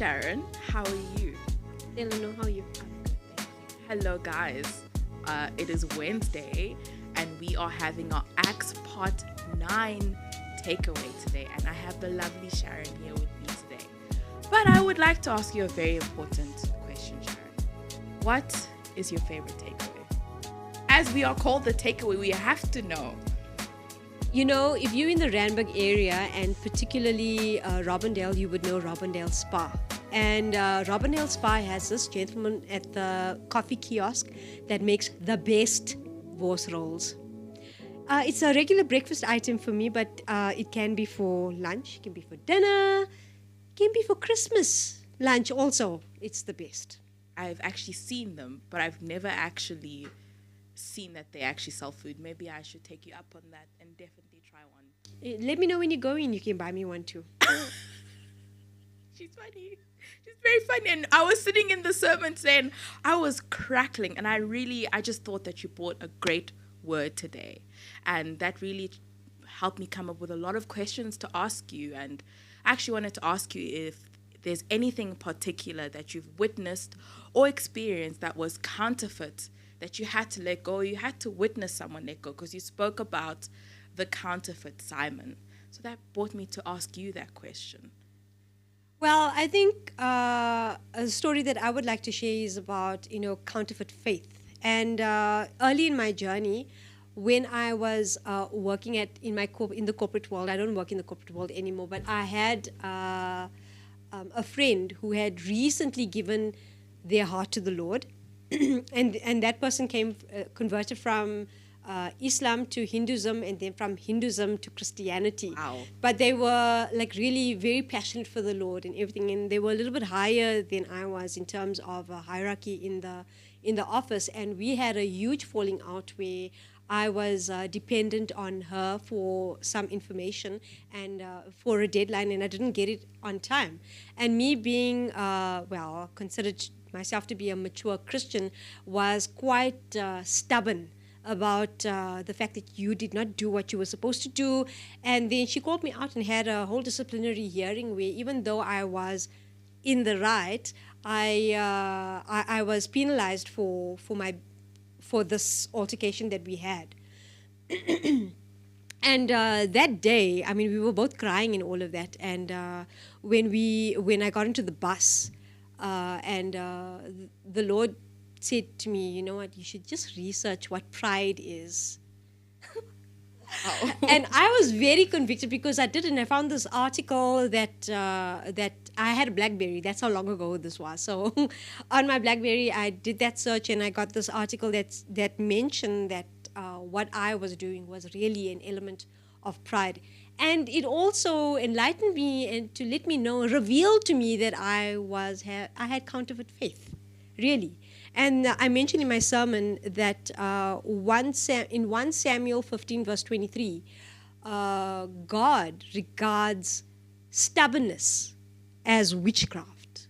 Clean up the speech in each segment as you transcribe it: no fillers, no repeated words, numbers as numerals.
Sharon. How are you? Eleanor, how are you? I'm good, thank you. Hello, guys. It is Wednesday, and we are having our Acts Part 9 takeaway today. And I have the lovely Sharon here with me today. But I would like to ask you a very important question, Sharon. What is your favorite takeaway? As we are called the takeaway, we have to know. You know, if you're in the Randburg area and particularly Robindale, you would know Robindale Spa. And Robindale Spa has this gentleman at the coffee kiosk that makes the best Vos rolls. It's a regular breakfast item for me, but it can be for lunch, it can be for dinner, it can be for Christmas lunch also. It's the best. I've actually seen them, but I've never actually seen that they actually sell food. Maybe I should take you up on that and definitely try one. Let me know when you go in. You can buy me one too. She's funny. She's very funny. And I was sitting in the sermon today and I was crackling. And I just thought that you brought a great word today. And that really helped me come up with a lot of questions to ask you. And I actually wanted to ask you if there's anything particular that you've witnessed or experienced that was counterfeit, that you had to let go, you had to witness someone let go, because you spoke about the counterfeit Simon. So that brought me to ask you that question. Well, I think a story that I would like to share is about, counterfeit faith. And early in my journey, when I was working in the corporate world, I don't work in the corporate world anymore, but I had a friend who had recently given their heart to the Lord. and that person converted from Islam to Hinduism, and then from Hinduism to Christianity. Wow. But they were really very passionate for the Lord and everything, and they were a little bit higher than I was in terms of hierarchy in the office. And we had a huge falling out where I was dependent on her for some information and for a deadline, and I didn't get it on time. And me being considered myself to be a mature Christian, was quite stubborn about the fact that you did not do what you were supposed to do. And then she called me out and had a whole disciplinary hearing where, even though I was in the right, I was penalized for this altercation that we had. And that day, I mean, we were both crying and all of that. And when I got into the bus, the Lord said to me, you know what, you should just research what pride is. Wow. And I was very convicted because I did, and I found this article that I had a BlackBerry. That's how long ago this was. So on my BlackBerry, I did that search, and I got this article that mentioned that what I was doing was really an element of pride. And it also enlightened me and to let me know, revealed to me that I had counterfeit faith, really. And I mentioned in my sermon that in 1 Samuel 15 verse 23, God regards stubbornness as witchcraft.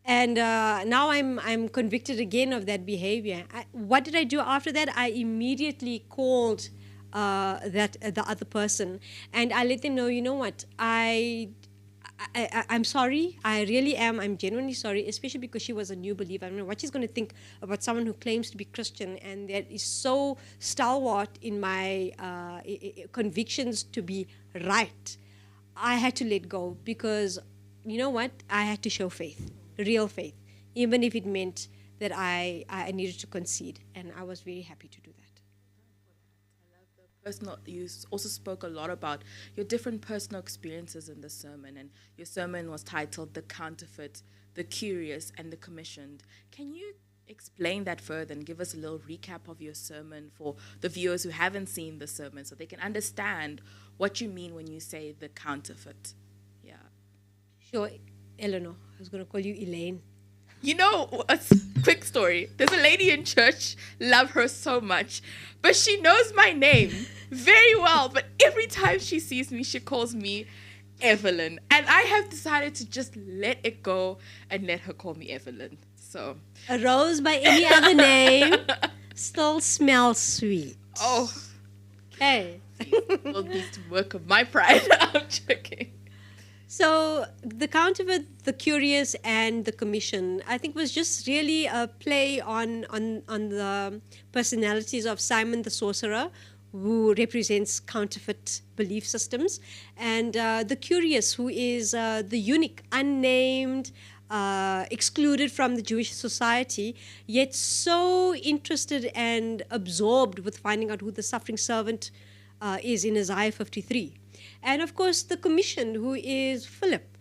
And now I'm convicted again of that behavior. What did I do after that? I immediately called the other person, and I let them know, you know what, I'm sorry. I really am. I'm genuinely sorry, especially because she was a new believer. I don't know what she's going to think about someone who claims to be Christian and that is so stalwart in my convictions to be right. I had to let go because, you know what, I had to show faith, real faith, even if it meant that I needed to concede, and I was very happy to do that. You also spoke a lot about your different personal experiences in the sermon, and your sermon was titled The Counterfeit, The Curious, and The Commissioned. Can you explain that further and give us a little recap of your sermon for the viewers who haven't seen the sermon so they can understand what you mean when you say the counterfeit? Yeah. Sure, Eleanor. I was going to call you Elaine. You know, a quick story. There's a lady in church, love her so much, but she knows my name very well. But every time she sees me, she calls me Evelyn. And I have decided to just let it go and let her call me Evelyn. So a rose by any other name still smells sweet. Oh. Okay. Will need to work on my pride. I'm joking. So the counterfeit, the curious, and the commission, I think, was just really a play on the personalities of Simon the sorcerer, who represents counterfeit belief systems, and the curious, who is the unique, unnamed, excluded from the Jewish society, yet so interested and absorbed with finding out who the suffering servant is in Isaiah 53. And of course, the commission, who is Philip,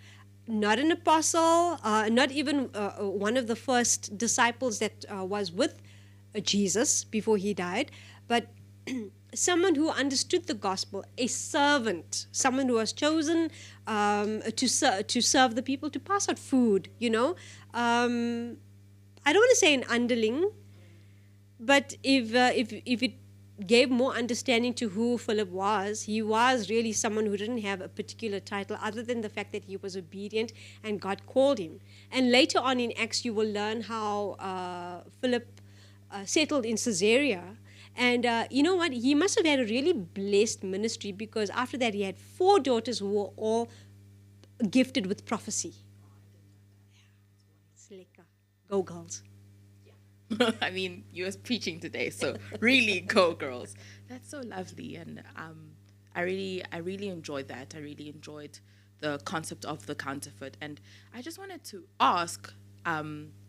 not an apostle, not even one of the first disciples that was with Jesus before he died, but someone who understood the gospel, a servant, someone who was chosen to serve the people, to pass out food, you know. I don't want to say an underling, but if it gave more understanding to who Philip was, he was really someone who didn't have a particular title other than the fact that he was obedient and God called him. And later on in Acts, you will learn how Philip settled in Caesarea. And you know what? He must have had a really blessed ministry, because after that he had 4 daughters who were all gifted with prophecy. It's like, go girls. I mean, you was preaching today, so really go girls. That's so lovely, and I really enjoyed that. I really enjoyed the concept of the counterfeit, and I just wanted to ask,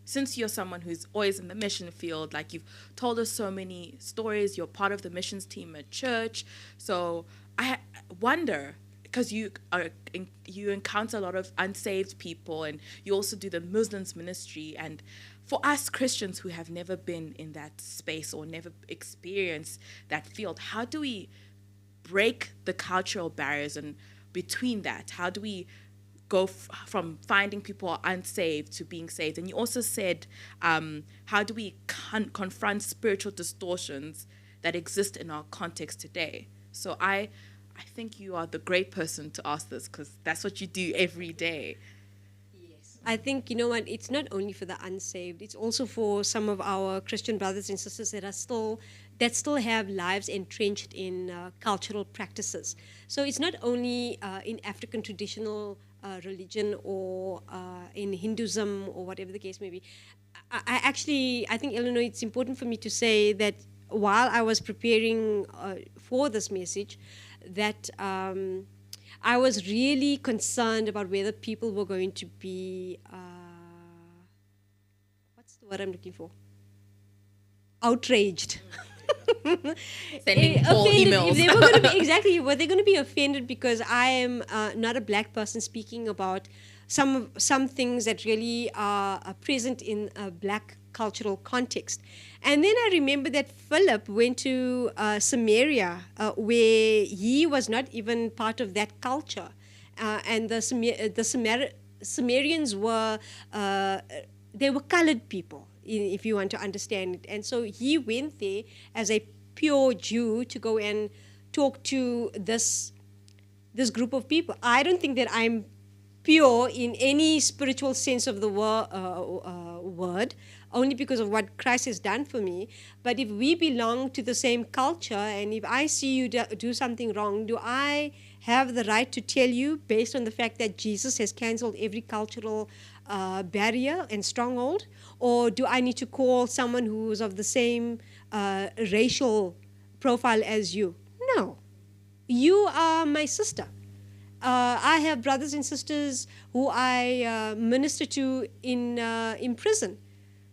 since you're someone who's always in the mission field, like you've told us so many stories, you're part of the missions team at church, so I wonder, because you encounter a lot of unsaved people, and you also do the Muslims ministry, and for us Christians who have never been in that space or never experienced that field, how do we break the cultural barriers and between that? How do we go from finding people unsaved to being saved? And you also said, how do we confront spiritual distortions that exist in our context today? So I think you are the great person to ask this, because that's what you do every day. I think, you know what, it's not only for the unsaved, it's also for some of our Christian brothers and sisters that still have lives entrenched in cultural practices. So it's not only in African traditional religion or in Hinduism or whatever the case may be. I think, Eleanor, it's important for me to say that while I was preparing for this message, that I was really concerned about whether people were going to be, what's the word I'm looking for? Outraged. Sending full emails. If they were going to be, exactly, were they going to be offended because I am not a black person speaking about some things that really are present in a black cultural context. And then I remember that Philip went to Samaria, where he was not even part of that culture. And the Sumerians were, they were colored people, if you want to understand it. And so he went there as a pure Jew to go and talk to this group of people. I don't think that I'm pure in any spiritual sense of the word, only because of what Christ has done for me. But if we belong to the same culture, and if I see you do something wrong, do I have the right to tell you, based on the fact that Jesus has cancelled every cultural barrier and stronghold? Or do I need to call someone who's of the same racial profile as you? No. You are my sister. I have brothers and sisters who I minister to in prison.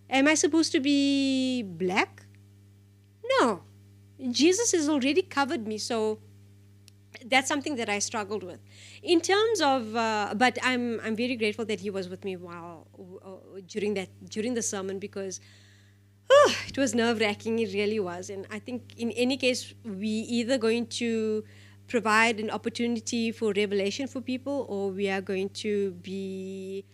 Am I supposed to be black? No. Jesus has already covered me, so that's something that I struggled with. In terms of, but I'm very grateful that he was with me while during the sermon, because it was nerve-wracking. It really was. And I think in any case, we either going to provide an opportunity for revelation for people, or we are going to be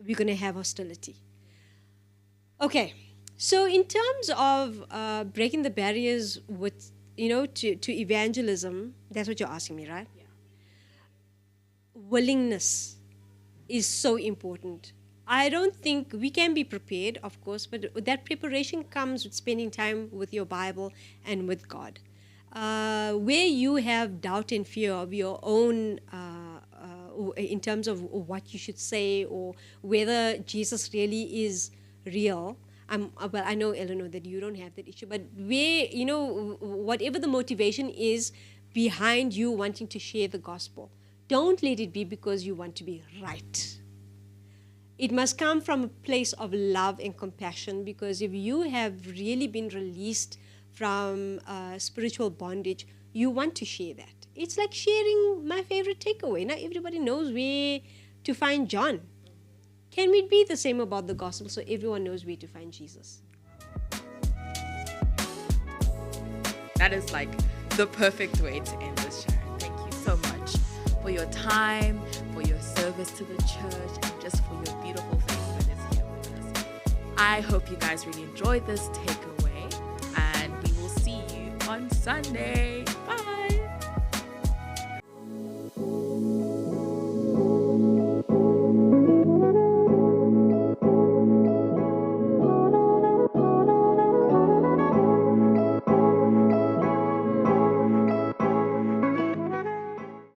we're going to have hostility. Okay, so in terms of breaking the barriers with, to evangelism, that's what you're asking me, right? Yeah. Willingness is so important. I don't think we can be prepared, of course, but that preparation comes with spending time with your Bible and with God. where you have doubt and fear of your own in terms of what you should say or whether Jesus really is real. Well, I know, Eleanor, that you don't have that issue, but where, whatever the motivation is behind you wanting to share the gospel, don't let it be because you want to be right. It must come from a place of love and compassion, because if you have really been released from spiritual bondage, you want to share that. It's like sharing my favorite takeaway. Now everybody knows where to find John. Can we be the same about the gospel so everyone knows where to find Jesus? That is like the perfect way to end this, Sharon. Thank you so much for your time, for your service to the church, and just for your beautiful face that is here with us. I hope you guys really enjoyed this takeaway, and we will see you on Sunday. Bye.